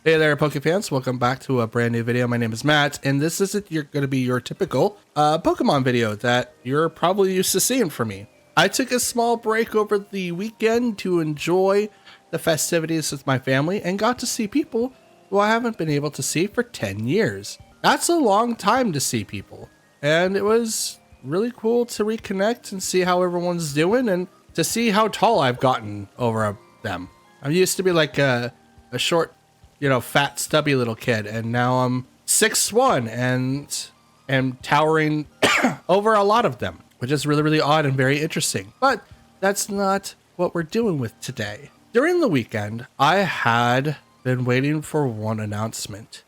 Hey there, Poke fans. Welcome back to a brand new video. My name is Matt, and this isn't going to be your typical Pokemon video that you're probably used to seeing from me. I took a small break over the weekend to enjoy the festivities with my family and got to see people who I haven't been able to see for 10 years. That's a long time to see people, and it was really cool to reconnect and see how everyone's doing and to see how tall I've gotten over them. I used to be like a short, fat, stubby little kid, and now I'm 6'1" and am towering over a lot of them, which is really, really odd and very interesting. But that's not what we're doing with today. During the weekend, I had been waiting for one announcement,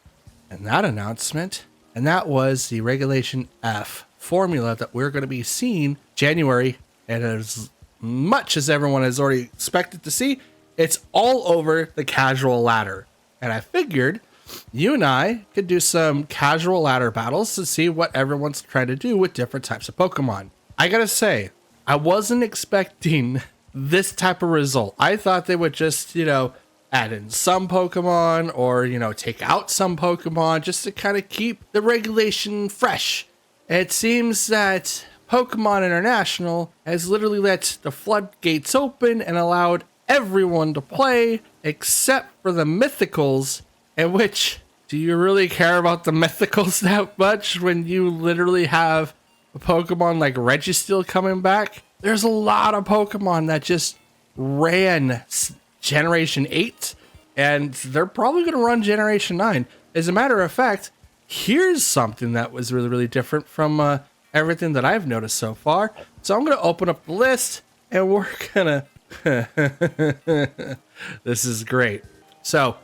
and that was the Regulation F formula that we're going to be seeing January, and as much as everyone has already expected to see, it's all over the casual ladder. And I figured you and I could do some casual ladder battles to see what everyone's trying to do with different types of Pokemon. I gotta say, I wasn't expecting this type of result. I thought they would just, add in some Pokemon or, take out some Pokemon just to kind of keep the regulation fresh. It seems that Pokemon International has literally let the floodgates open and allowed everyone to play except for the mythicals, in which, do you really care about the mythicals that much when you literally have a Pokemon like Registeel coming back? There's a lot of Pokemon that just ran Generation 8, and they're probably going to run Generation 9. As a matter of fact, here's something that was really, really different from everything that I've noticed so far. So I'm going to open up the list, and we're going to this is great. So,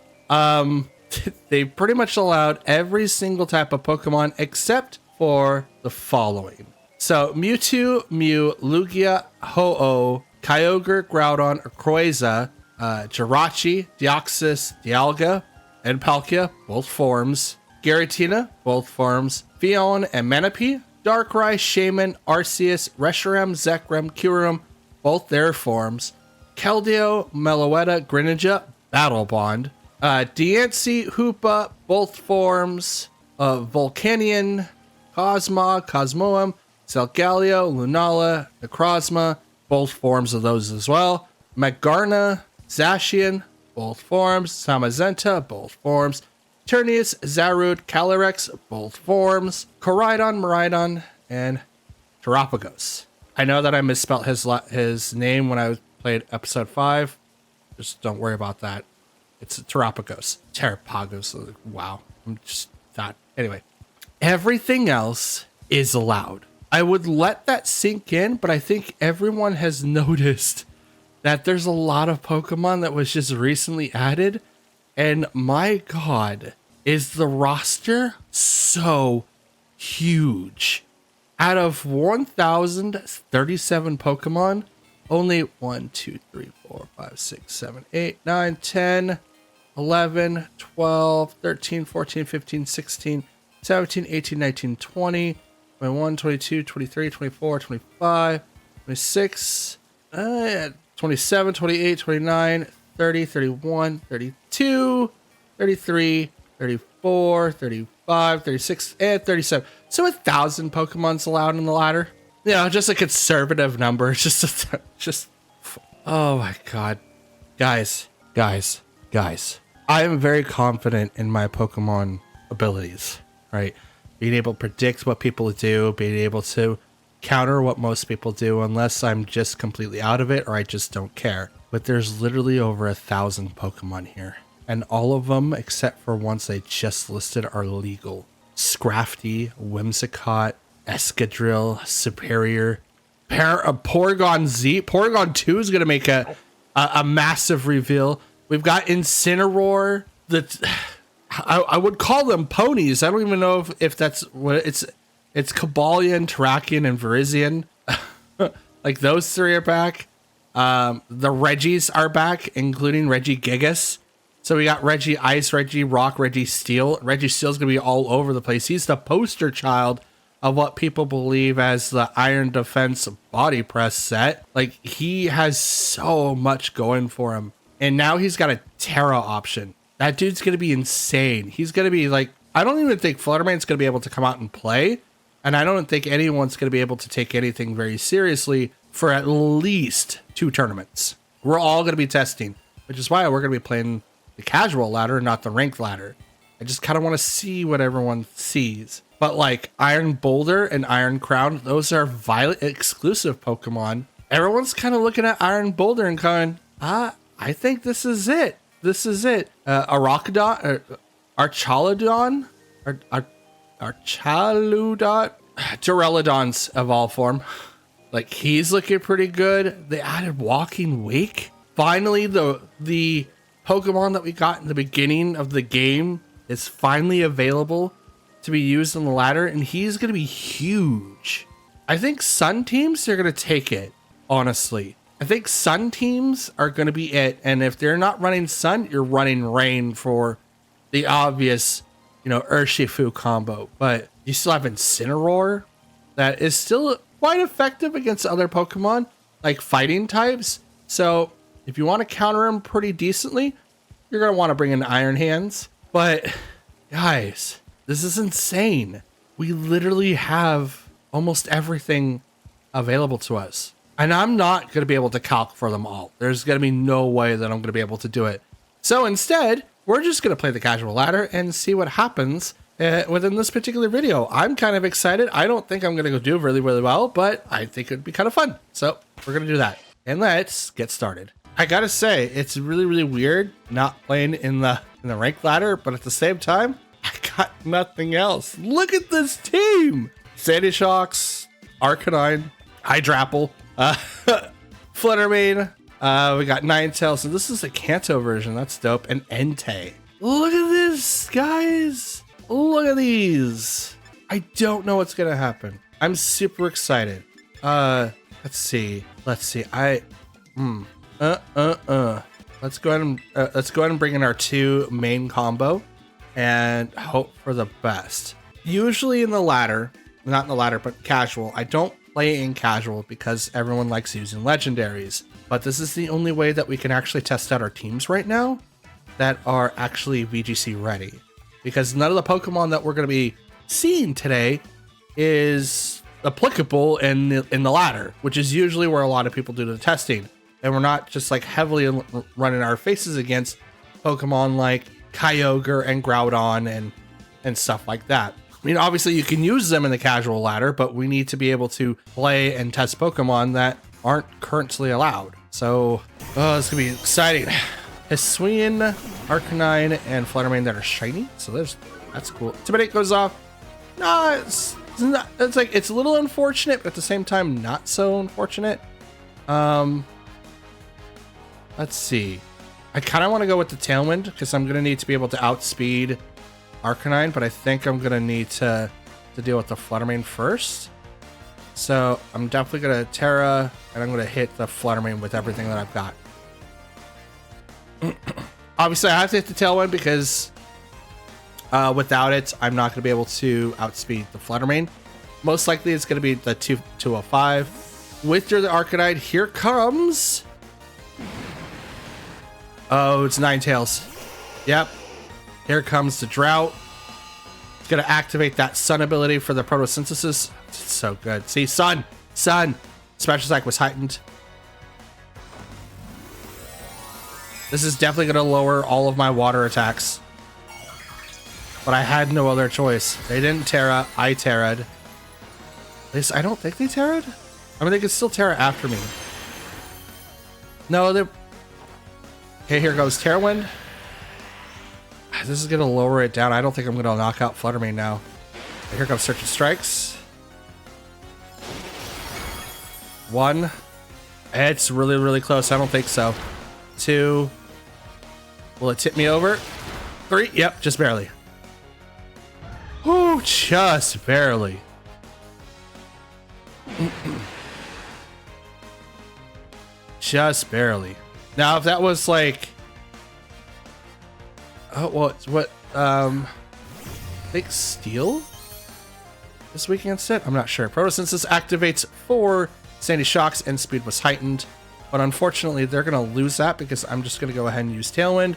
they pretty much allowed every single type of Pokemon except for the following. So, Mewtwo, Mew, Lugia, Ho-Oh, Kyogre, Groudon, Rayquaza, Jirachi, Deoxys, Dialga, and Palkia, both forms. Giratina, both forms. Phione and Manaphy, Darkrai, Shaman, Arceus, Reshiram, Zekrom, Kyurem, both their forms. Keldeo, Meloetta, Greninja, Battle Bond. Diancie, Hoopa, both forms. Volcanion, Cosma, Cosmoem, Zelgaleo, Lunala, Necrozma, both forms of those as well. Magarna, Zacian, both forms. Samazenta, both forms. Turnius, Zarude, Calyrex, both forms. Koraidon, Miraidon, and Terapagos. I know that I misspelled his name when I played episode 5. Just don't worry about that. It's Terapagos. Terapagos. Wow. I'm just not. Anyway, everything else is allowed. I would let that sink in, but I think everyone has noticed that there's a lot of Pokemon that was just recently added. And my God, is the roster so huge. Out of 1,037 Pokemon, only 1, 2, 3, 4, 5, 6, 7, 8, 9, 10, 11, 12, 13, 14, 15, 16, 17, 18, 19, 20, 21, 22, 23, 24, 25, 26, 27, 28, 29, 30, 31, 32, 33, 34, 35, 36, and 37. So 1,000 Pokemon's allowed in the ladder. Just a conservative number. Oh my God. Guys. I am very confident in my Pokemon abilities, right? Being able to predict what people do, being able to counter what most people do, unless I'm just completely out of it or I just don't care. But there's literally over 1,000 Pokemon here. And all of them, except for ones I just listed, are legal. Scrafty, Whimsicott, Escadrille, Superior, Porygon Z. Porygon 2 is going to make a massive reveal. We've got Incineroar. I would call them ponies. I don't even know if that's what it's. It's Cobalion, Terrakion, and Virizion. Like those three are back. The Reggies are back, including Regigigas. So we got Reggie Ice, Reggie Rock, Reggie Steel. Reggie Steel's going to be all over the place. He's the poster child of what people believe as the Iron Defense body press set. Like, he has so much going for him. And now he's got a Terra option. that dude's going to be insane. He's going to be like, I don't even think Fluttermane's going to be able to come out and play. And I don't think anyone's going to be able to take anything very seriously for at least 2 tournaments. We're all going to be testing, which is why we're going to be playing the casual ladder, not the ranked ladder. I just kind of want to see what everyone sees. But like Iron Boulder and Iron Crown, those are Violet exclusive Pokemon. Everyone's kind of looking at Iron Boulder and going, I think this is it. This is it. Arachnodon, Archaludon, Archaludon, Duraludon's evolved form. Like, he's looking pretty good. They added Walking Wake. Finally, the Pokemon that we got in the beginning of the game is finally available to be used on the ladder, and he's going to be huge. I think Sun teams are going to take it, honestly. I think Sun teams are going to be it, and if they're not running Sun, you're running Rain for the obvious, Urshifu combo. But you still have Incineroar that is still quite effective against other Pokemon, like fighting types. So if you want to counter him pretty decently, you're going to want to bring in Iron Hands. But guys, this is insane. We literally have almost everything available to us. And I'm not going to be able to calc for them all. There's going to be no way that I'm going to be able to do it. So instead, we're just going to play the casual ladder and see what happens within this particular video. I'm kind of excited. I don't think I'm going to go do really, really well, but I think it'd be kind of fun. So we're going to do that. And let's get started. I got to say, it's really, really weird not playing in the ranked ladder, but at the same time, I got nothing else. Look at this team. Sandy Shocks, Arcanine, Hydrapple, Fluttermane, we got Ninetales, and this is a Kanto version. That's dope. And Entei. Look at this, guys. Look at these. I don't know what's gonna happen. I'm super excited. Let's see. Let's go ahead and bring in our 2 main combo and hope for the best. Usually in the ladder, not in the ladder, but casual, I don't play in casual because everyone likes using legendaries. But this is the only way that we can actually test out our teams right now that are actually VGC ready. Because none of the Pokemon that we're going to be seeing today is applicable in the ladder, which is usually where a lot of people do the testing. And we're not just like heavily running our faces against Pokemon like Kyogre and Groudon and stuff like that. I mean, obviously you can use them in the casual ladder, but we need to be able to play and test Pokemon that aren't currently allowed. So, it's gonna be exciting. Hisuian, Arcanine, and Fluttermane that are shiny. So that's cool. Intimidate goes off. No, it's a little unfortunate, but at the same time, not so unfortunate. Let's see. I kind of want to go with the Tailwind because I'm gonna need to be able to outspeed Arcanine, but I think I'm gonna need to deal with the Fluttermane first. So I'm definitely gonna Terra, and I'm gonna hit the Fluttermane with everything that I've got. Obviously, I have to hit the Tailwind because without it, I'm not gonna be able to outspeed the Fluttermane. Most likely, it's gonna be the 205. With your Arcanine, here comes. Oh, it's Ninetales. Yep. Here comes the Drought. It's going to activate that Sun ability for the photosynthesis. It's so good. See, Sun. Special attack was heightened. This is definitely going to lower all of my water attacks. But I had no other choice. They didn't Terra. I Terra'd. At least I don't think they Terra'd. I mean, they could still Terra after me. No, they... Okay, here goes Terrawind. This is going to lower it down. I don't think I'm going to knock out Fluttermane now. Here comes Search and Strikes. 1. It's really, really close. I don't think so. 2. Will it tip me over? 3. Yep, just barely. Oh, just barely. Just barely. Now, if that was like... Oh, well, it's what, I think Steel this week against it? I'm not sure. Photosynthesis activates 4 Sandy Shocks and speed was heightened. But unfortunately, they're going to lose that because I'm just going to go ahead and use Tailwind.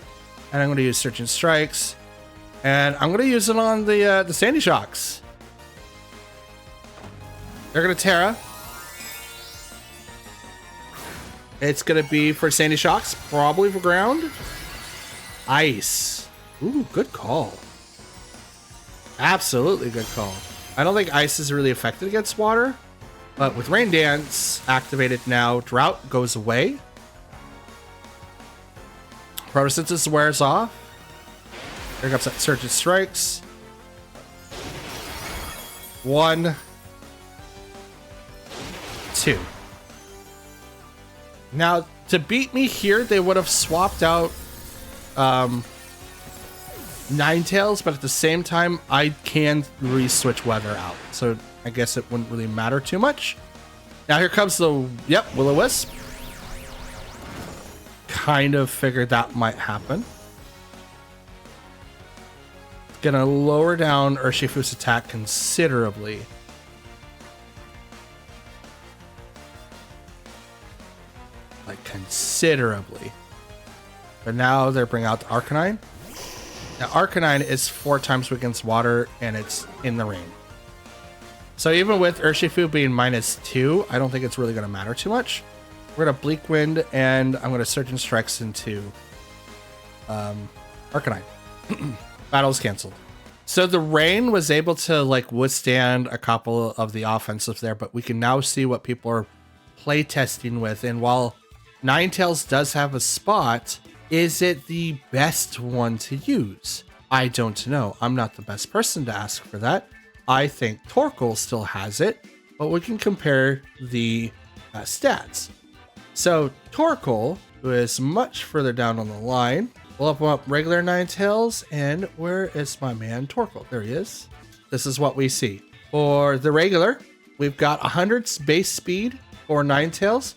And I'm going to use Searching Strikes. And I'm going to use it on the Sandy Shocks. They're going to Terra. It's going to be for Sandy Shocks, probably for ground. Ice. Ooh, good call. Absolutely good call. I don't think ice is really effective against water, but with Rain Dance activated now, Drought goes away. Photosynthesis wears off. Here comes that Surge and Strikes. 1, 2. Now, to beat me here, they would have swapped out Ninetales, but at the same time, I can re-switch weather out. So I guess it wouldn't really matter too much. Now here comes the, Will-O-Wisp. Kind of figured that might happen. Gonna lower down Urshifu's attack considerably. Like considerably. But now they're bringing out the Arcanine. Now, Arcanine is 4 times weak against water, and it's in the rain. So even with Urshifu being -2, I don't think it's really going to matter too much. We're going to Bleak Wind, and I'm going to Surge and Strikes into Arcanine. Battle's canceled. So the rain was able to like withstand a couple of the offensives there, but we can now see what people are playtesting with. And while Ninetales does have a spot, is it the best one to use? I don't know. I'm not the best person to ask for that. I think Torkoal still has it, but we can compare the stats. So Torkoal, who is much further down on the line, we'll open up regular Ninetales, and where is my man Torkoal? There he is. This is what we see. For the regular, we've got 100 base speed for Ninetales,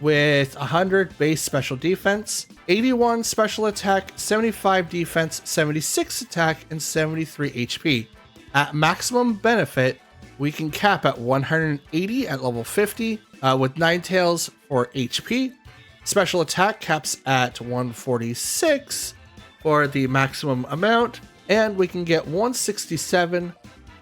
with 100 base special defense, 81 special attack, 75 defense, 76 attack, and 73 HP. At maximum benefit, we can cap at 180 at level 50 with Ninetales for HP. Special attack caps at 146 for the maximum amount, and we can get 167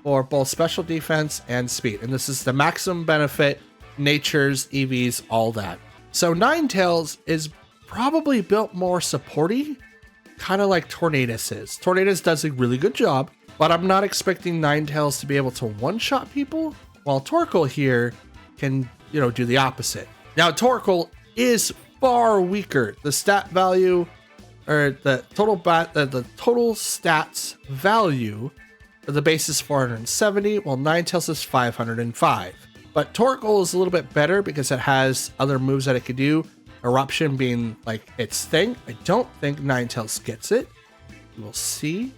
for both special defense and speed. And this is the maximum benefit, natures, EVs, all that. So Ninetales is probably built more supporty, kind of like Tornadus is. Tornadus does a really good job, but I'm not expecting Ninetales to be able to one-shot people, while Torkoal here can, do the opposite. Now, Torkoal is far weaker. The stat value, or the total stats value for the base is 470, while Ninetales is 505. But Torkoal is a little bit better because it has other moves that it could do. Eruption being like its thing. I don't think Ninetales gets it. We'll see.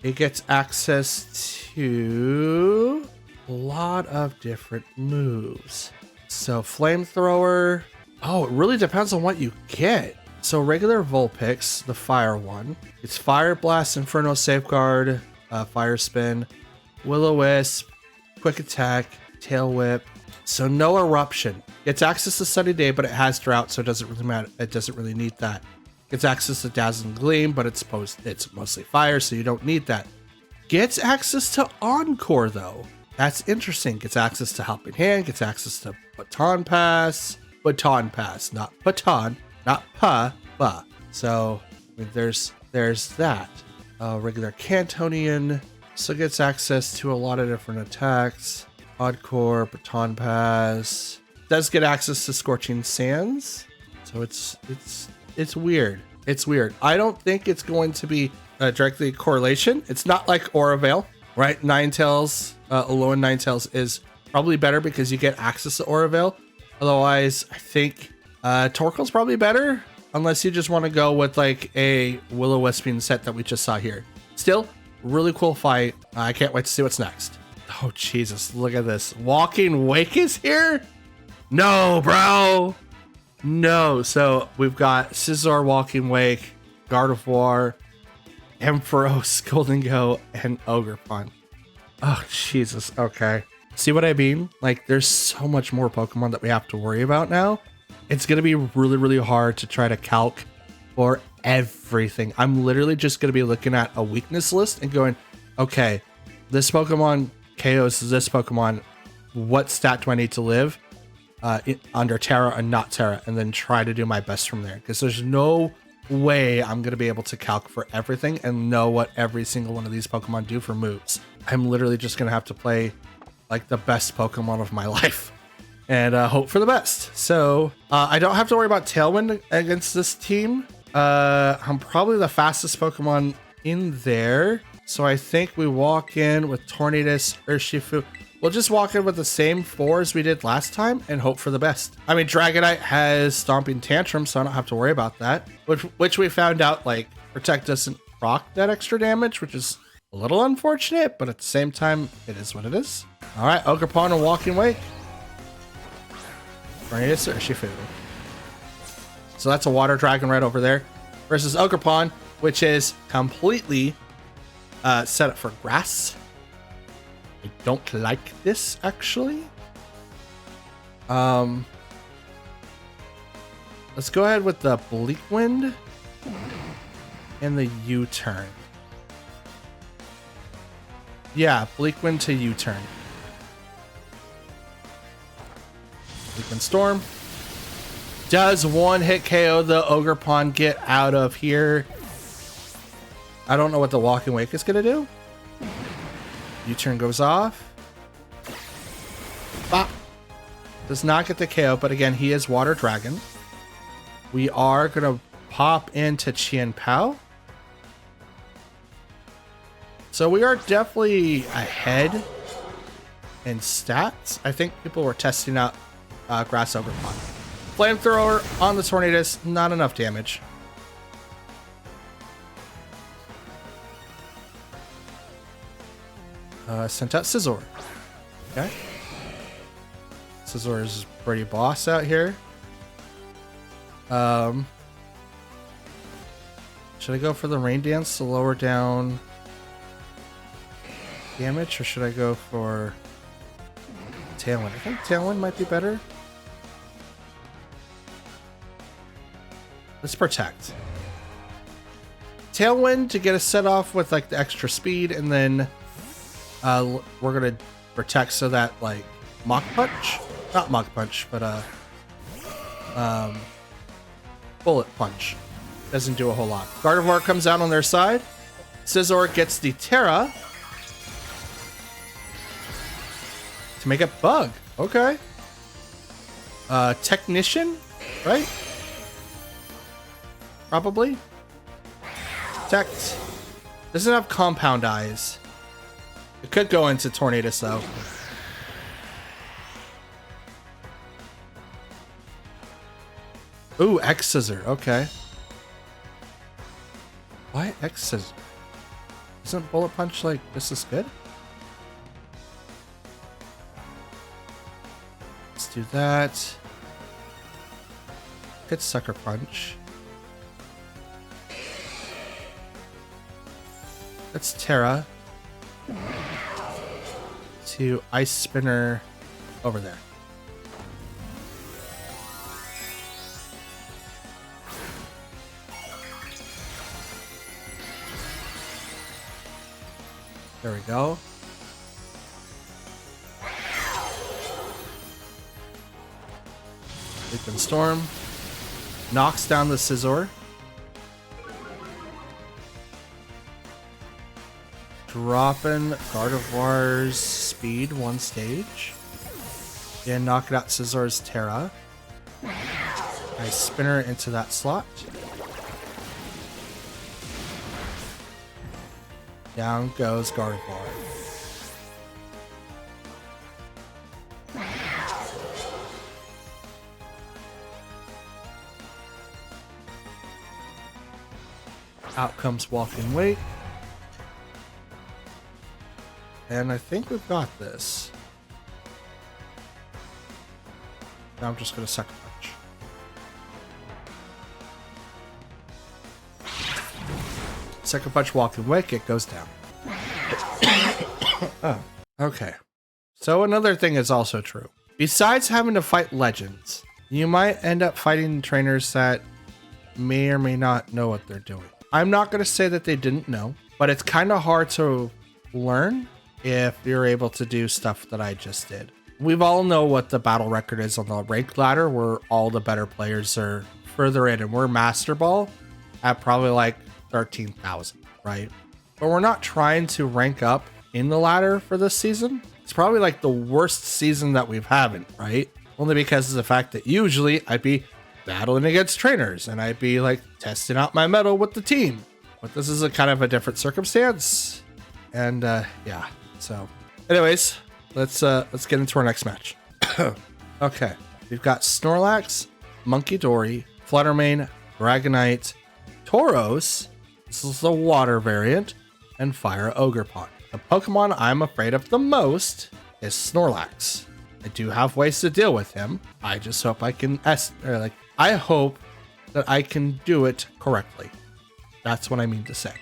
It gets access to a lot of different moves. So Flamethrower. Oh, it really depends on what you get. So regular Vulpix, the fire one. It's Fire Blast, Inferno Safeguard, Fire Spin, Will-O-Wisp, Quick Attack, Tail Whip. So no Eruption. Gets access to Sunny Day, but it has Drought, so it doesn't really matter. It doesn't really need that. Gets access to Dazzling Gleam, but it's mostly fire, so you don't need that. Gets access to Encore, though. That's interesting. Gets access to Helping Hand. Gets access to Baton Pass. Baton Pass, not Baton, not Pa. So there's that. Regular Cantonian. So gets access to a lot of different attacks. Encore, Baton Pass. Does get access to Scorching Sands. So it's weird. It's weird. I don't think it's going to be directly correlation. It's not like Auravale, right? Ninetales, Alolan Ninetales is probably better because you get access to Auravale. Otherwise, I think Torkoal's probably better, unless you just want to go with like a Will-O-Wisping set that we just saw here. Still, really cool fight. I can't wait to see what's next. Oh, Jesus, look at this. Walking Wake is here? No, bro. No. So we've got Scizor, Walking Wake, Gardevoir, Ampharos, Golden Go, and Ogerpon. Oh, Jesus. Okay. See what I mean? Like, there's so much more Pokemon that we have to worry about now. It's going to be really, really hard to try to calc for everything. I'm literally just going to be looking at a weakness list and going, okay, this Pokemon KOs this Pokemon. What stat do I need to live under Terra or not Terra? And then try to do my best from there. Because there's no way I'm going to be able to calc for everything and know what every single one of these Pokemon do for moves. I'm literally just going to have to play like the best Pokemon of my life and hope for the best. So I don't have to worry about Tailwind against this team. I'm probably the fastest Pokemon in there. So I think we walk in with Tornadus, Urshifu. We'll just walk in with the same 4 as we did last time and hope for the best. I mean, Dragonite has Stomping Tantrum, so I don't have to worry about that. Which we found out, like, Protect doesn't proc that extra damage, which is a little unfortunate, but at the same time, it is what it is. All right, Ogerpon and Walking Wake. Tornadus, Urshifu. So that's a Water Dragon right over there. Versus Ogerpon, which is completely set up for Grass. I don't like this, actually. Let's go ahead with the Bleak Wind and the U-turn. Yeah, Bleak Wind to U-turn. Bleak Wind Storm. Does one hit KO the Ogerpon get out of here? I don't know what the Walking Wake is going to do. U-turn goes off. Bop. Does not get the KO, but again, he is Water Dragon. We are going to pop into Chien Pao. So we are definitely ahead in stats. I think people were testing out Grass Ogerpon. Flamethrower on the Tornadus, not enough damage. Sent out Scizor. Okay. Scizor is pretty boss out here. Should I go for the Rain Dance to lower down damage, or should I go for Tailwind? I think Tailwind might be better. Let's Protect. Tailwind to get us set off with like the extra speed, and then we're gonna Protect so that like Mach Punch, not Mach Punch, but Bullet Punch doesn't do a whole lot. Gardevoir comes out on their side. Scizor gets the Terra to make it Bug. Okay. Technician, right? Probably. Protect. Doesn't have Compound Eyes. It could go into Tornadus though. Ooh, X Scissor. Okay. Why X Scissor? Isn't Bullet Punch like this is good? Let's do that. Hit Sucker Punch. That's Terra. To Ice Spinner over there. There we go. Leap and Storm. Knocks down the Scizor. Dropping Gardevoir's speed one stage. And knocking out Scizor's Terra. I spinner into that slot. Down goes Gardevoir. Out comes Walking Wake. And I think we've got this. Now I'm just going to Sucker Punch. Sucker Punch, Walking Wake, it goes down. Oh, okay. So another thing is also true. Besides having to fight legends, you might end up fighting trainers that may or may not know what they're doing. I'm not going to say that they didn't know, but it's kind of hard to learn if you're able to do stuff that I just did. We've all know what the battle record is on the rank ladder, where all the better players are further in, and we're Master Ball at probably like 13,000, right? But we're not trying to rank up in the ladder for this season. It's probably like the worst season that we've had, right? Only because of the fact that usually I'd be battling against trainers and I'd be like testing out my mettle with the team. But this is a kind of a different circumstance. And yeah, so anyways, let's get into our next match. Okay, we've got Snorlax, Monkey Dory, Fluttermane, Dragonite, Tauros, this is the water variant, and Fire Ogerpon. The Pokemon I'm afraid of the most is Snorlax. I do have ways to deal with him. I just hope I can I hope that I can do it correctly. That's what I mean to say.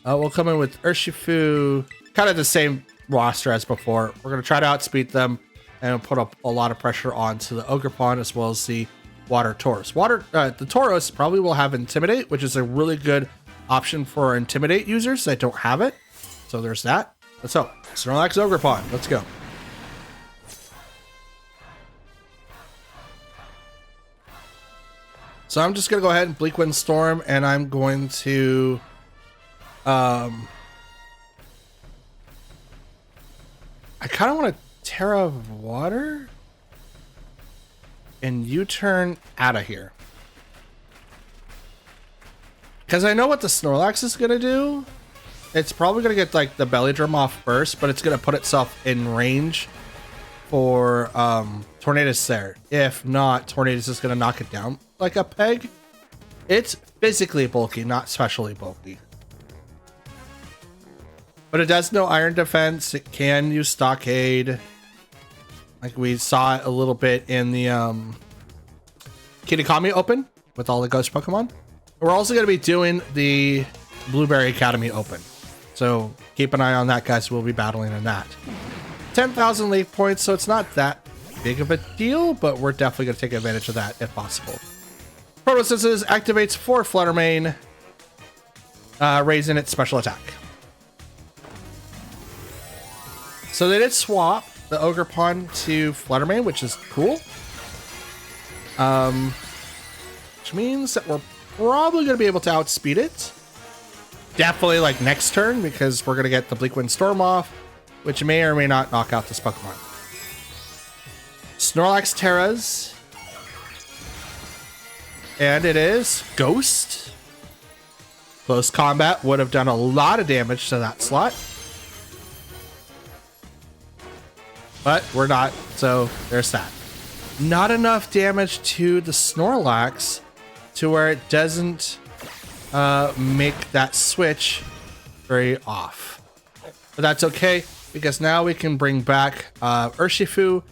We'll come in with Urshifu, kind of the same roster as before. We're going to try to outspeed them and put up a lot of pressure onto the Ogerpon as well as the Water Tauros. The Tauros probably will have Intimidate, which is a really good option for Intimidate users that don't have it. So there's that. Let's go. Snorlax Ogerpon. Let's go. So I'm just going to go ahead and Bleak Wind Storm, and I'm going to I kind of want to Terra Water and U-turn out of here. Because I know what the Snorlax is going to do. It's probably going to get like the Belly Drum off first, but it's going to put itself in range for Tornadus there. If not, Tornadus is going to knock it down like a peg. It's physically bulky, not specially bulky. But it does know Iron Defense. It can use Stockade. Like we saw it a little bit in the Kitakami Open with all the Ghost Pokemon. We're also going to be doing the Blueberry Academy Open. So keep an eye on that, guys. We'll be battling in that. 10,000 league points, so it's not that big of a deal, but we're definitely going to take advantage of that if possible. Photosynthesis activates for Fluttermane, raising its special attack. So they did swap the Ogerpon to Fluttermane, which is cool. Which means that we're probably going to be able to outspeed it. Definitely like next turn, because we're going to get the Bleak Wind Storm off, which may or may not knock out this Pokemon. Snorlax Terras. And it is Ghost. Close combat would have done a lot of damage to that slot. But we're not, so there's that. Not enough damage to the Snorlax to where it doesn't make that switch very off. But that's okay, because now we can bring back Urshifu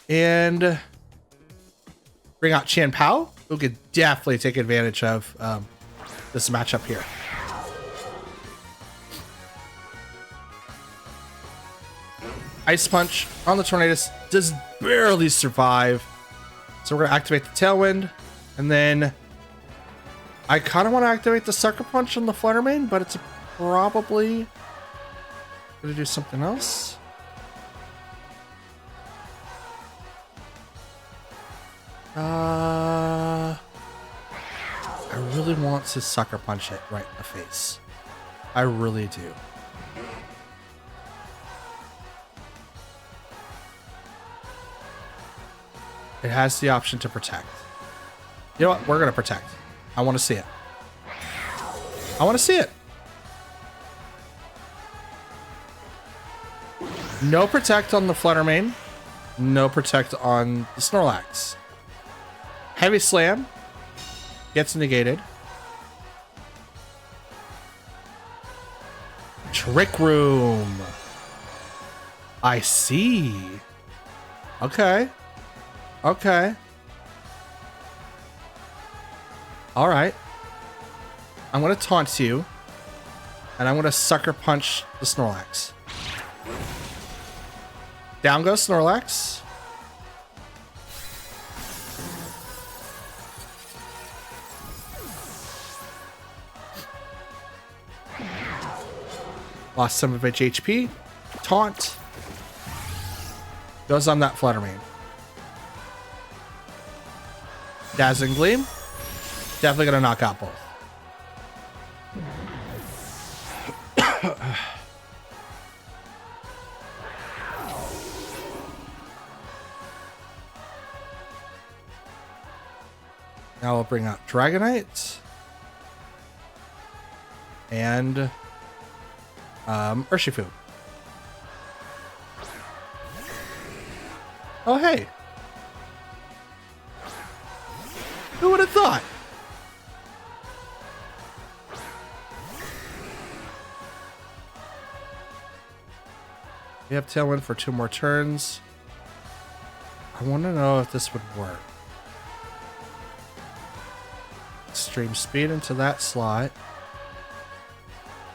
and bring out Chien-Pao, who could definitely take advantage of this matchup here. Ice Punch on the Tornadus does barely survive. So we're going to activate the Tailwind. And then I kind of want to activate the Sucker Punch on the Fluttermane, but it's probably going to do something else. I really want to Sucker Punch it right in the face. I really do. It has the option to protect. You know what? We're going to protect. I want to see it. I want to see it. No protect on the Fluttermane. No protect on the Snorlax. Heavy Slam gets negated. Trick Room. I see. Okay. Okay. All right. I'm going to taunt you. And I'm going to Sucker Punch the Snorlax. Down goes Snorlax. Lost some of its HP. Taunt. Goes on that Flutter Mane. Dazzling Gleam. Definitely gonna knock out both. Now we'll bring out Dragonite. And Urshifu. Oh, hey. Who would have thought? We have Tailwind for 2 more turns. I want to know if this would work. Extreme Speed into that slot.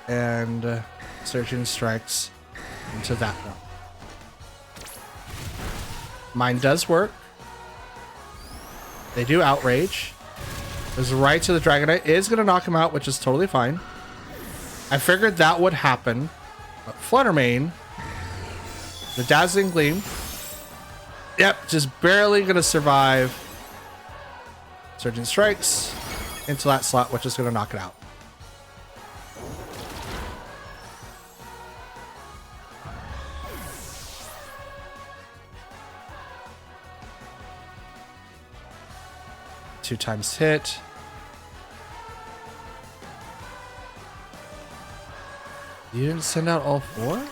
And Surging Strikes into that one. Mine does work. They do Outrage. Goes right to the Dragonite. It is going to knock him out, which is totally fine. I figured that would happen. But Flutter Mane. The Dazzling Gleam. Yep, just barely going to survive. Surging Strikes into that slot, which is going to knock it out. Two times hit. You didn't send out all 4?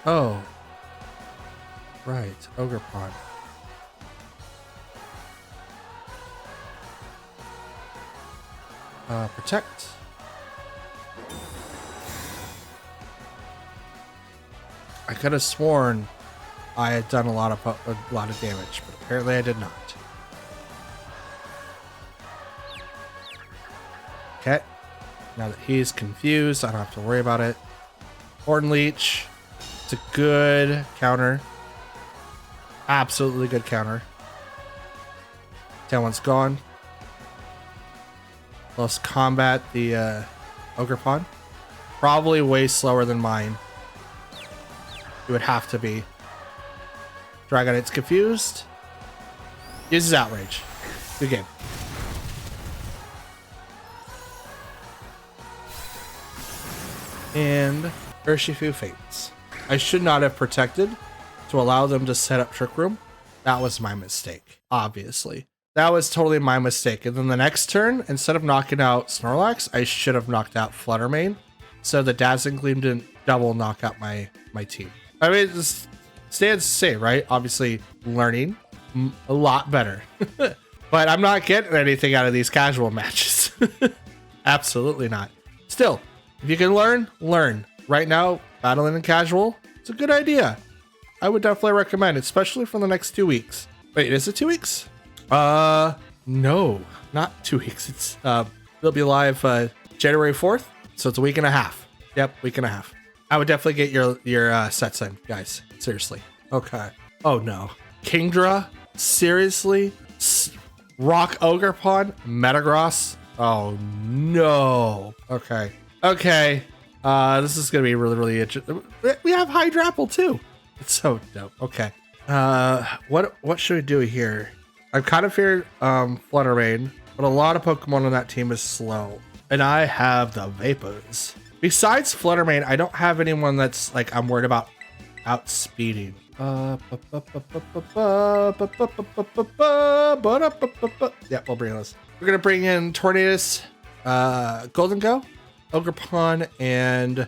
Oh. Right. Ogre Pond. Protect. I could have sworn I had done a lot of damage, but apparently I did not. Okay. Now that he's confused, I don't have to worry about it. Horn Leech. It's a good counter. Absolutely good counter. Tailwind's gone. Let's combat the Ogre Pond. Probably way slower than mine. It would have to be. Dragonite's confused. Uses Outrage. Good game. And Urshifu faints. I should not have protected to allow them to set up Trick Room. That was my mistake, obviously. That was totally my mistake. And then the next turn, instead of knocking out Snorlax, I should have knocked out Flutter Mane. So the Dazzling Gleam didn't double knock out my team. I mean, it stands to say, right? Obviously, learning a lot better. But I'm not getting anything out of these casual matches. Absolutely not. Still, if you can learn, learn. Right now, battling in casual, it's a good idea. I would definitely recommend, especially for the next 2 weeks. Wait, is it 2 weeks? No, not 2 weeks. It's it'll be live January 4th, so it's a week and a half. Yep, week and a half. I would definitely get your sets in, guys. Seriously. Okay. Oh no, Kingdra? Seriously? Rock Ogre Pond? Metagross? Oh no. Okay. Okay. This is gonna be really interesting. We have Hydrapple too. It's so dope. Okay. What should we do here? I've kind of feared Flutter Mane, but a lot of Pokemon on that team is slow. And I have the Vapors. Besides Flutter Mane, I don't have anyone that's like I'm worried about outspeeding. Yeah, we'll bring those. We're gonna bring in Tornadus, Golden Go, Ogre Pond, and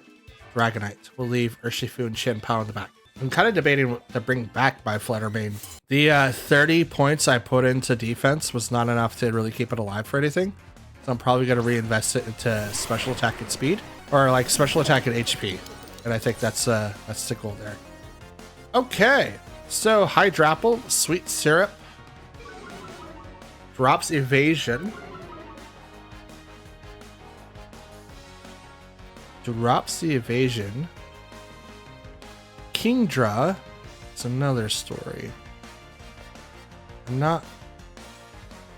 Dragonite. We'll leave Urshifu and Shenpao in the back. I'm kind of debating what to bring back by Flutter Mane. The 30 points I put into defense was not enough to really keep it alive for anything. So I'm probably going to reinvest it into special attack and speed, or like special attack and HP. And I think that's the goal there. Okay, so Hydrapple, Sweet Syrup, drops Evasion. Drops the Evasion. Kingdra, it's another story. I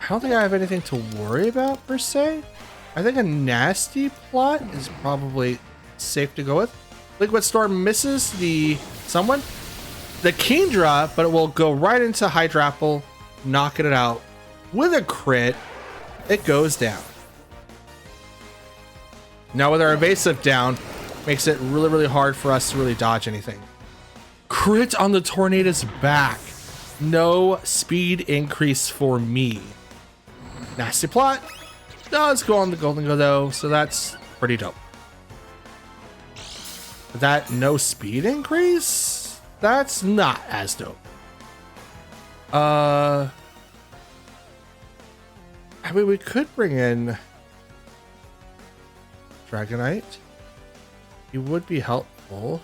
don't think I have anything to worry about per se. I think a Nasty Plot is probably safe to go with. Liquid Storm misses the Kingdra, but it will go right into Hydrapple, knocking it out with a crit. It goes down. Now with our evasive down, makes it really, really hard for us to really dodge anything. Crit on the Tornado's back. No speed increase for me. Nasty plot. Does go on the Golden Go though, so that's pretty dope. That no speed increase? That's not as dope. I mean, we could bring in Dragonite. He would be helpful.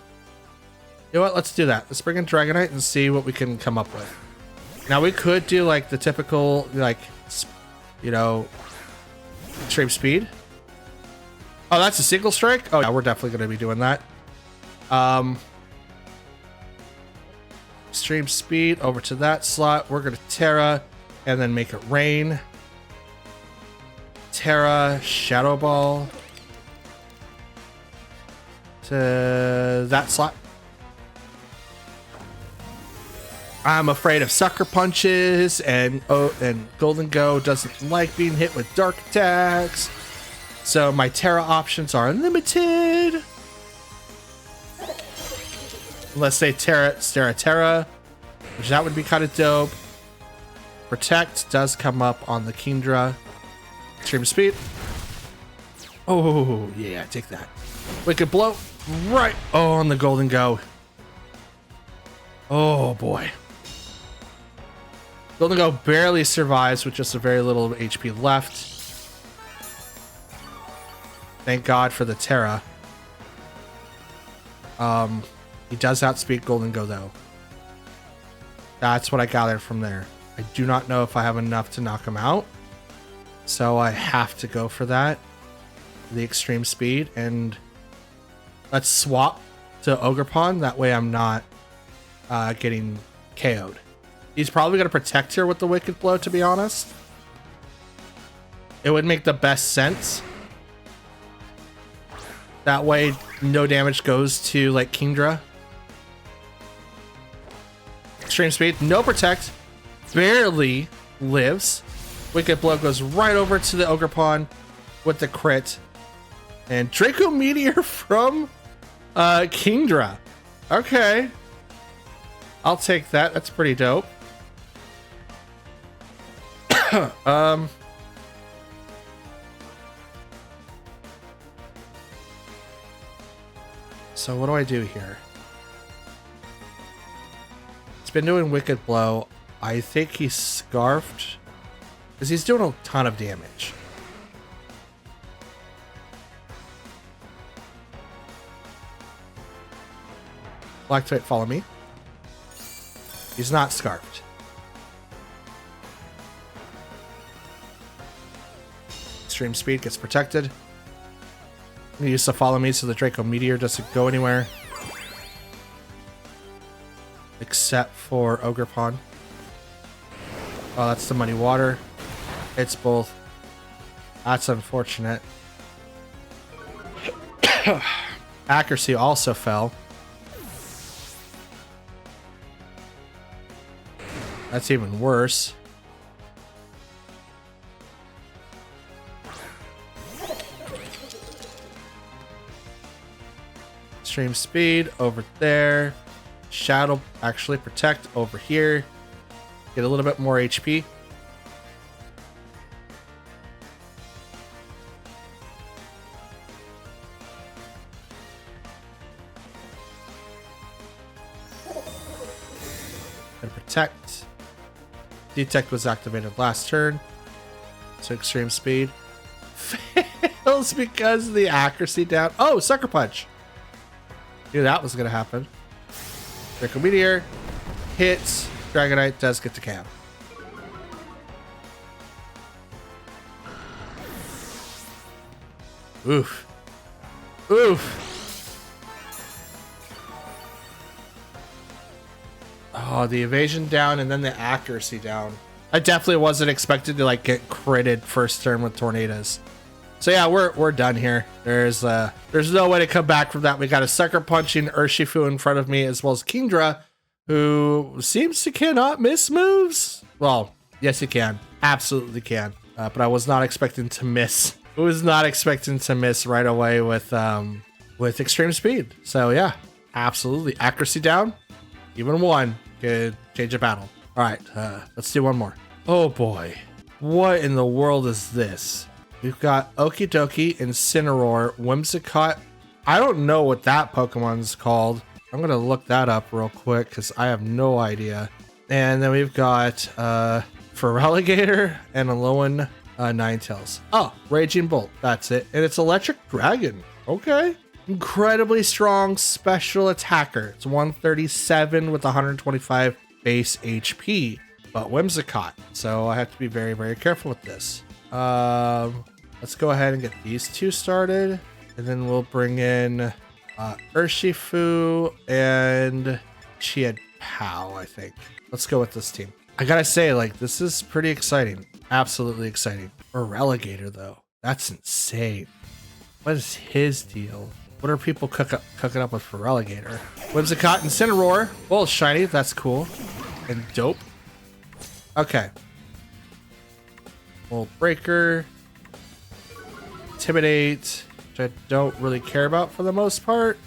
You know what? Let's do that. Let's bring in Dragonite and see what we can come up with. Now we could do like the typical, like, you know, extreme speed. Oh, that's a single strike? Oh yeah, we're definitely going to be doing that. Extreme speed over to that slot. We're going to Terra and then make it rain. Terra, Shadow Ball to that slot. I'm afraid of sucker punches, and Golden Go doesn't like being hit with dark attacks. So my Terra options are unlimited. Let's say Terra, which that would be kind of dope. Protect does come up on the Kingdra. Extreme speed. Oh yeah, take that. Wicked blow right on the Golden Go. Oh boy. Golden Go barely survives with just a very little HP left. Thank God for the Terra. He does outspeed Golden Go though. That's what I gathered from there. I do not know if I have enough to knock him out. So I have to go for that. The extreme speed. And let's swap to Ogerpon. That way I'm not getting KO'd. He's probably going to protect here with the Wicked Blow, to be honest. It would make the best sense. That way, no damage goes to, like, Kingdra. Extreme speed, no protect. Barely lives. Wicked Blow goes right over to the Ogerpon with the crit. And Draco Meteor from Kingdra. Okay. I'll take that. That's pretty dope. So what do I do here? It's been doing Wicked Blow. I think he's scarfed because he's doing a ton of damage. Black-Twite, follow me. He's not scarfed. Extreme speed gets protected. I'm gonna use the follow me so the Draco Meteor doesn't go anywhere. Except for Ogerpon. Oh, that's the Muddy Water. It's both. That's unfortunate. Accuracy also fell. That's even worse. Extreme speed over there. Shadow, actually protect over here. Get a little bit more HP. And protect. Detect was activated last turn. So extreme speed. Fails because of the accuracy down. Oh, Sucker Punch. Knew that was going to happen. Draco Meteor hits. Dragonite does get the cam. Oof. Oof. Oh, the evasion down and then the accuracy down. I definitely wasn't expected to like get critted first turn with tornadoes. So yeah, we're done here. There's no way to come back from that. We got a sucker punching Urshifu in front of me, as well as Kingdra, who seems to cannot miss moves. Well, yes, he can. Absolutely can. But I was not expecting to miss. I was not expecting to miss right away with extreme speed. So yeah, absolutely. Accuracy down. Even one could change a battle. All right, let's do one more. Oh boy. What in the world is this? We've got Okidoki, Incineroar, Whimsicott. I don't know what that Pokemon's called. I'm going to look that up real quick because I have no idea. And then we've got Feraligatr and Alolan Ninetales. Oh, Raging Bolt. That's it. And it's Electric Dragon. Okay. Incredibly strong special attacker. It's 137 with 125 base HP. But Whimsicott. So I have to be very, very careful with this. Let's go ahead and get these two started, and then we'll bring in Urshifu and Chiad-Pao, I think. Let's go with this team. I gotta say, like, this is pretty exciting. Absolutely exciting. Feraligatr, though. That's insane. What is his deal? What are people cooking up with Feraligatr? Whimsicott and Incineroar. Well, shiny. That's cool. And dope. Okay. Mold Breaker. Intimidate, which I don't really care about for the most part.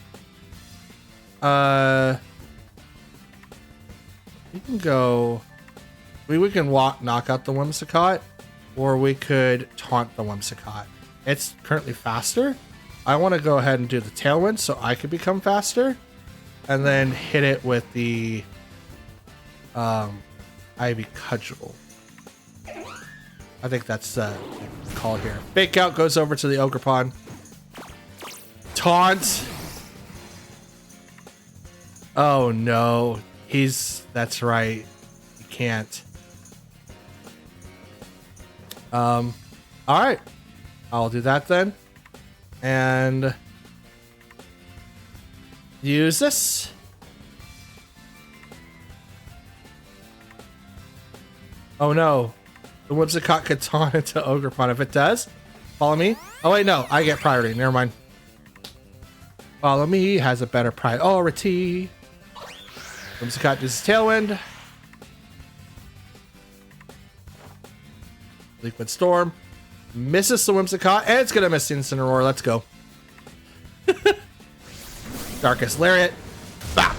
We can go. We can knock out the Whimsicott, or we could taunt the Whimsicott. It's currently faster. I want to go ahead and do the Tailwind so I could become faster, and then hit it with the Ivy Cudgel. I think that's the call here. Fake Out goes over to the Ogerpon. Taunt. Oh no. That's right. He can't. Alright. I'll do that then. And use this. Oh no. The Whimsicott could taunt into Ogerpon. If it does, follow me. Oh wait, no, I get priority. Never mind. Follow me has a better priority. Whimsicott does Tailwind. Liquid Storm misses the Whimsicott, and it's gonna miss the Incineroar. Let's go. Darkest Lariat. Bop.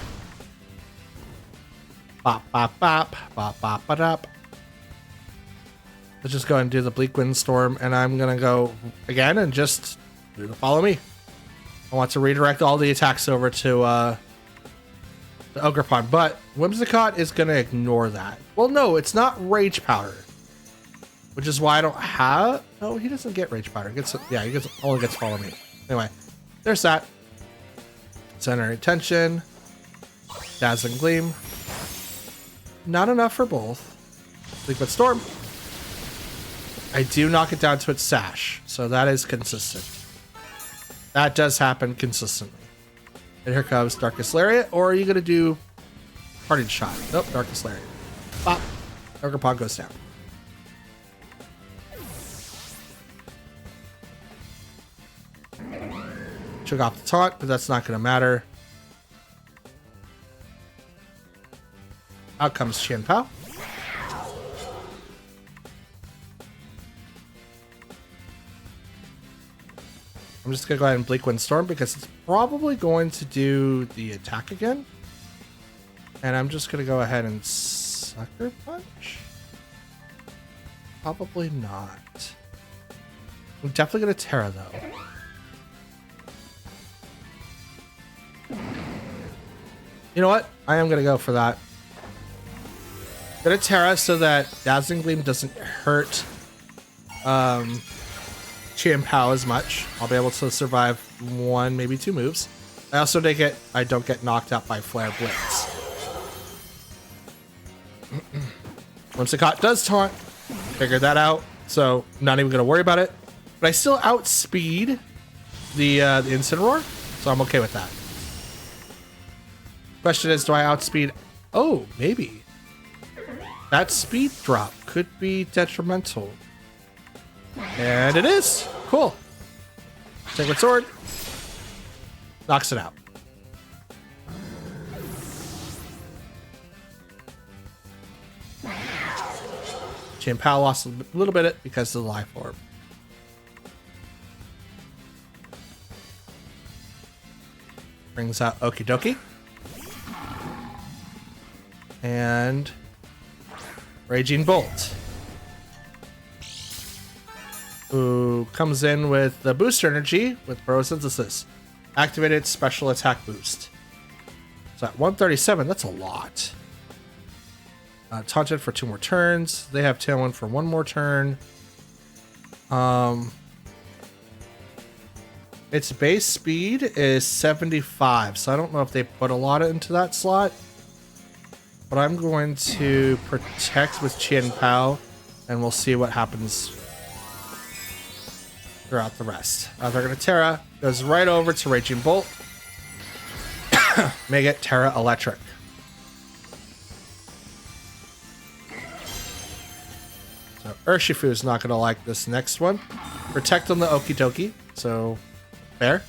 Bop, bop, bop, bop, bop, bop, bop. Let's just go ahead and do the Bleak Wind Storm, and I'm gonna go again and just do the follow me. I want to redirect all the attacks over to the Ogerpon, but Whimsicott is gonna ignore that. Well, no, it's not Rage Powder, which is why I don't have. No, he doesn't get Rage Powder. He only gets follow me. Anyway, there's that. Center Attention, Dazzling Gleam. Not enough for both. Bleak Wind Storm. I do knock it down to its sash, so that is consistent. That does happen consistently. And here comes Darkest Lariat, or are you going to do Parting Shot? Nope, Darkest Lariat. Bop. Ogerpon goes down. Took off the taunt, but that's not going to matter. Out comes Chiad-Pao. I'm just going to go ahead and Bleak Wind Storm because it's probably going to do the attack again. And I'm just going to go ahead and Sucker Punch. Probably not. I'm definitely going to Terra though. You know what? I am going to go for that. Going to Terra so that Dazzling Gleam doesn't hurt Chiad-Pao as much. I'll be able to survive one, maybe two moves. I also don't get knocked out by Flare Blitz. Whimsicott does taunt. Figured that out. So not even gonna worry about it. But I still outspeed the Incineroar, so I'm okay with that. Question is, do I outspeed? Oh, maybe. That speed drop could be detrimental. And it is. Cool. Sacred Sword. Knocks it out. Chien-Pao lost a little bit because of the Life Orb. Brings out Okie Dokie. And Raging Bolt, who comes in with the booster energy with Photosynthesis. Activated special attack boost. So at 137, that's a lot. Taunted for 2 more turns. They have Tailwind for 1 more turn. Its base speed is 75, so I don't know if they put a lot into that slot. But I'm going to protect with Chien-Pao, and we'll see what happens throughout the rest. They're going to Terra. Goes right over to Raging Bolt. Make it Terra Electric. So Urshifu is not going to like this next one. Protect on the Okie Dokie. So fair.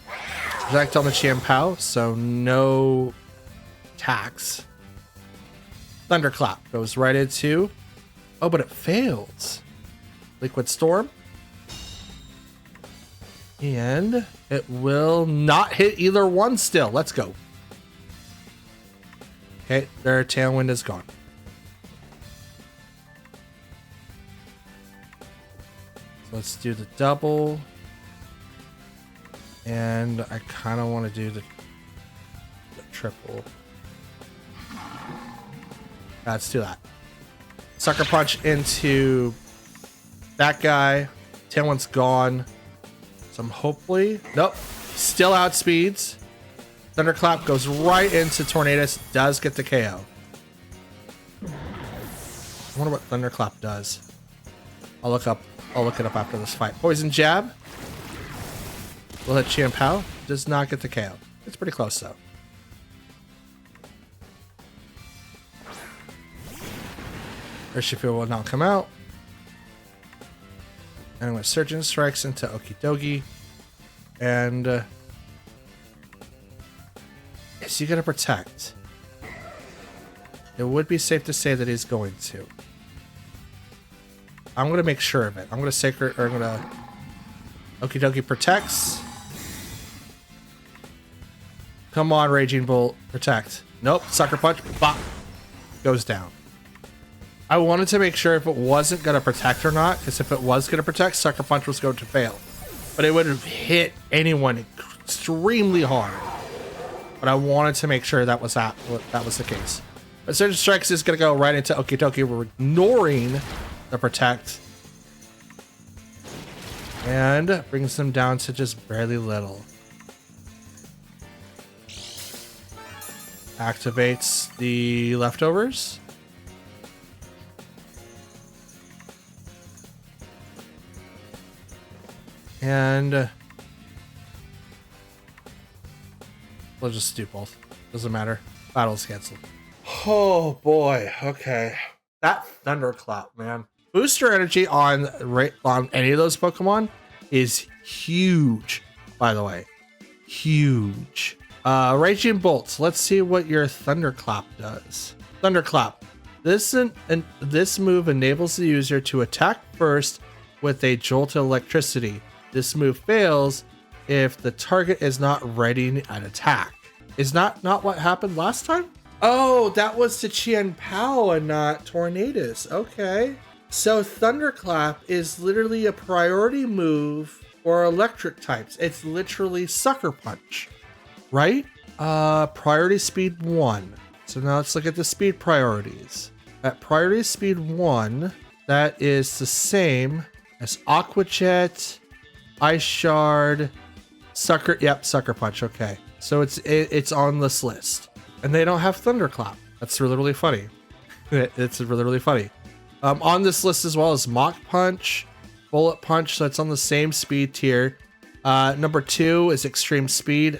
Protect on the Chien-Pao. So no attacks. Thunderclap goes right into. Oh, but it fails. Liquid Storm. And it will not hit either one still. Let's go. Okay, their Tailwind is gone. Let's do the double. And I kind of want to do the triple. Let's do that. Sucker Punch into that guy. Tailwind's gone. So I'm hopefully... Nope. Still outspeeds. Thunderclap goes right into Tornadus. Does get the KO. I wonder what Thunderclap does. I'll look it up after this fight. Poison Jab. We'll hit Chien-Pao. Does not get the KO. It's pretty close though. Urshifu will not come out. And with Surgeon Strikes into Okie Dokie. And is he going to protect? It would be safe to say that he's going to. I'm going to make sure of it. I'm going to Sacred, or I'm going to Okie Dokie protects. Come on, Raging Bolt, protect. Nope, Sucker Punch, bop, goes down. I wanted to make sure if it wasn't going to protect or not, because if it was going to protect, Sucker Punch was going to fail. But it would have hit anyone extremely hard. But I wanted to make sure that was the case. But Surgeon Strikes is going to go right into Okie Dokie. We're ignoring the protect. And brings them down to just barely little. Activates the leftovers. And we'll just do both. Doesn't matter. Battle's canceled. Oh boy. Okay. That Thunderclap, man. Booster energy on any of those Pokemon is huge, by the way. Huge. Raging Bolts. Let's see what your Thunderclap does. Thunderclap. This move enables the user to attack first with a jolt of electricity. This move fails if the target is not ready an attack. Is not what happened last time? Oh, that was to Chien-Pao and not Tornadus. Okay. So Thunderclap is literally a priority move for electric types. It's literally Sucker Punch, right? Priority speed 1. So now let's look at the speed priorities. At priority speed 1, that is the same as Aqua Jet, Ice Shard, Sucker Punch. Okay. So it's on this list. And they don't have Thunderclap. That's really, really funny. It's really, really funny. On this list as well as Mach Punch, Bullet Punch, so it's on the same speed tier. Number 2 is Extreme Speed.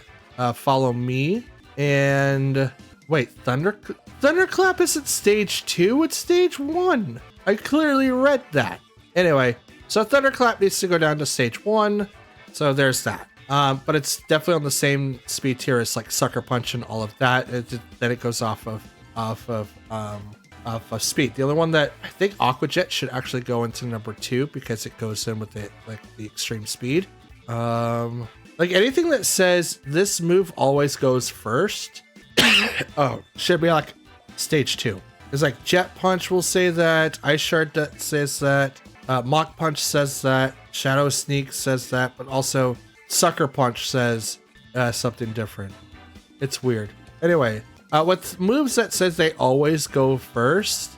Follow Me. And wait, Thunderclap isn't stage 2, it's stage 1. I clearly read that. Anyway, So Thunderclap needs to go down to stage 1. So there's that. But it's definitely on the same speed tier as like Sucker Punch and all of that. Then it goes off of speed. The other one that I think Aqua Jet should actually go into number 2 because it goes in with it like the extreme speed. Like anything that says this move always goes first, oh, should be like stage 2. It's like Jet Punch will say that, Ice Shard says that, Mach Punch says that, Shadow Sneak says that, but also Sucker Punch says something different. It's weird. Anyway, with moves that says they always go first,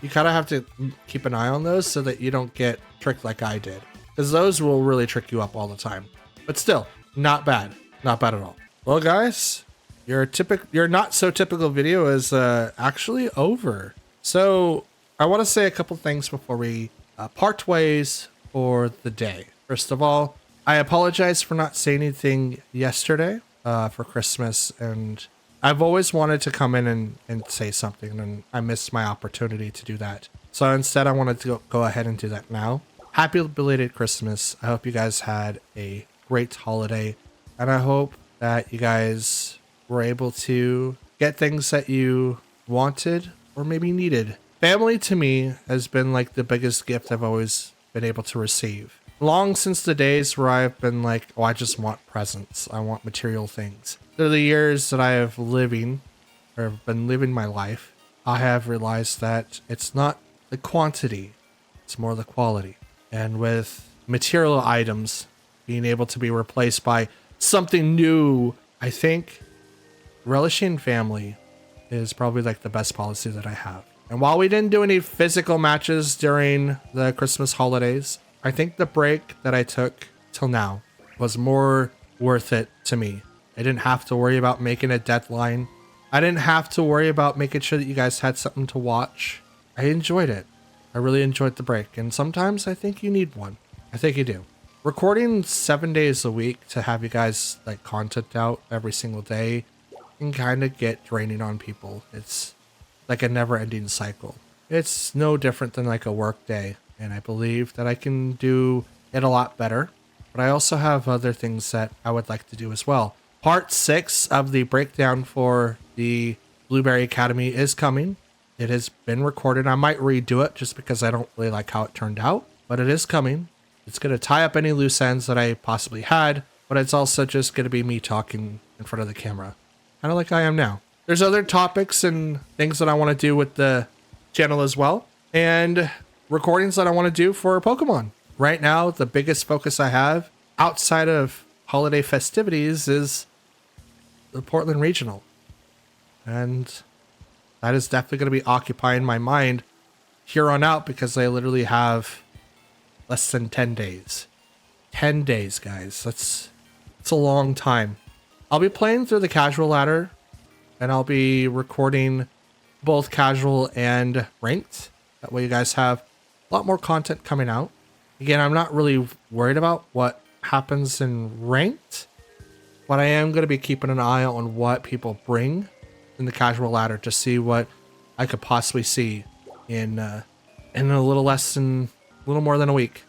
you kind of have to keep an eye on those so that you don't get tricked like I did, because those will really trick you up all the time. But still, not bad. Not bad at all. Well, guys, your not so typical video is actually over. So I want to say a couple things before we part ways for the day. First of all, I apologize for not saying anything yesterday for Christmas, and I've always wanted to come in and say something, and I missed my opportunity to do that. So instead, I wanted to go ahead and do that now. Happy belated Christmas. I hope you guys had a great holiday, and I hope that you guys were able to get things that you wanted or maybe needed. Family to me has been like the biggest gift I've always been able to receive. Long since the days where I've been like, oh, I just want presents. I want material things. Through the years that I have been living my life, I have realized that it's not the quantity, it's more the quality. And with material items being able to be replaced by something new, I think relishing family is probably like the best policy that I have. And while we didn't do any physical matches during the Christmas holidays, I think the break that I took till now was more worth it to me. I didn't have to worry about making a deadline. I didn't have to worry about making sure that you guys had something to watch. I enjoyed it. I really enjoyed the break. And sometimes I think you need one. I think you do. Recording 7 days a week to have you guys like content out every single day can kind of get draining on people. It's like a never-ending cycle. It's no different than like a work day, and I believe that I can do it a lot better. But I also have other things that I would like to do as well. Part 6 of the breakdown for the Blueberry Academy is coming. It has been recorded. I might redo it just because I don't really like how it turned out, but it is coming. It's going to tie up any loose ends that I possibly had, but it's also just going to be me talking in front of the camera, kind of like I am now. There's other topics and things that I want to do with the channel as well, and recordings that I want to do for Pokemon. Right now, the biggest focus I have outside of holiday festivities is the Portland Regional. And that is definitely going to be occupying my mind here on out because I literally have less than 10 days. 10 days, guys. That's a long time. I'll be playing through the casual ladder, and I'll be recording both casual and ranked. That way you guys have a lot more content coming out. Again, I'm not really worried about what happens in ranked, but I am going to be keeping an eye on what people bring in the casual ladder to see what I could possibly see in a little more than a week.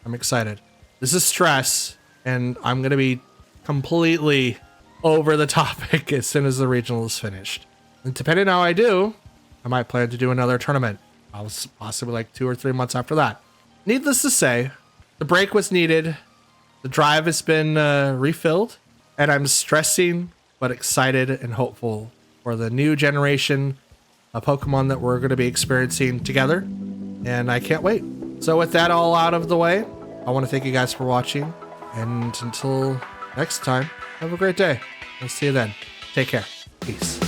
I'm excited. This is stress, and I'm going to be completely over the topic as soon as the regional is finished. And depending on how I do, I might plan to do another tournament. Possibly like 2 or 3 months after that. Needless to say, the break was needed. The drive has been refilled, and I'm stressing but excited and hopeful for the new generation of Pokemon that we're going to be experiencing together, and I can't wait. So with that all out of the way, I want to thank you guys for watching, and until next time, have a great day. I'll see you then. Take care. Peace.